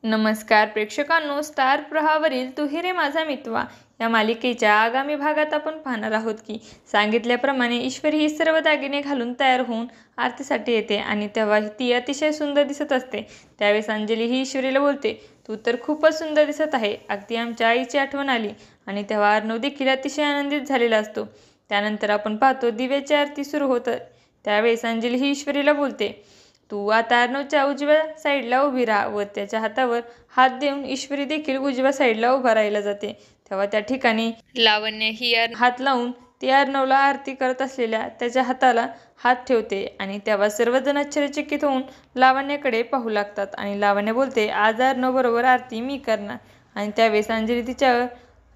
नमस्कार प्रेक्षकांनो, स्टार प्रवाहावरील तू ही रे माझा मितवा या मालिकेच्या आगामी भागात आपण पाहणार आहोत की सांगितल्याप्रमाणे ईश्वरी ही सर्व दागिने घालून तयार होऊन आरतीसाठी येते आणि तेव्हा ती अतिशय सुंदर दिसत असते। त्यावेळेस अंजली ही ईश्वरीला बोलते, तू तर खूपच सुंदर दिसत आहे, अगदी आमच्या आईची आठवण आली। आणि तेव्हा अर्णव देखील अतिशय आनंदित झालेला असतो। त्यानंतर आपण पाहतो दिव्याची आरती सुरू होतं। त्यावेळेस अंजली ही ईश्वरीला बोलते, तू आता अर्णवच्या उजव्या साईडला उभी राहा व त्याच्या हातावर हात देऊन ईश्वरी देखील उजव्या साईडला उभा राहायला जाते। तेव्हा त्या ठिकाणी लावण्य ही हात लावून ती अर्णवला आरती करत असलेल्या त्याच्या हाताला हात ठेवते आणि तेव्हा सर्वजण आश्चर्यचकित होऊन लावण्याकडे पाहू लागतात आणि लावण्य बोलते, आज अर्णव बरोबर आरती मी करणार। आणि त्यावेळेस अंजली तिच्यावर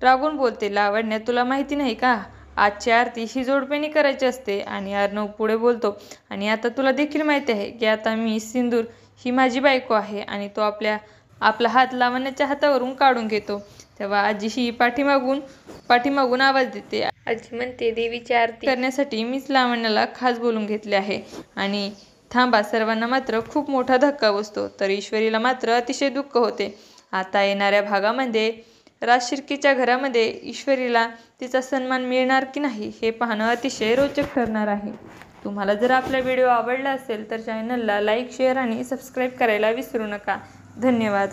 रागून बोलते, लावण्य तुला माहिती नाही का, आजची आरती ही जोडप्याने करायची असते। आणि अर्णव पुढे बोलतो, आणि आता तुला देखील माहिती आहे की आता मी सिंदूर ही माझी बायको आहे। आणि तो आपला हात लावण्याच्या हातावरून काढून घेतो। तेव्हा आजी ही पाठीमागून आवाज देते, आजी म्हणते, देवीची आरती करण्यासाठी मीच लावण्याला खास बोलून घेतले आहे। आणि थांबा, सर्वांना मात्र खूप मोठा धक्का बसतो। तर ईश्वरीला मात्र अतिशय दुःख होते। आता येणाऱ्या भागामध्ये राजशिर्केच्या घरामध्ये ईश्वरीला तिचा सन्मान मिळणार की नाही हे पाहणं अतिशय रोचक ठरणार आहे। तुम्हाला जर आपला व्हिडिओ आवडला असेल तर चॅनलला लाईक, शेअर आणि सबस्क्राईब करायला विसरू नका। धन्यवाद।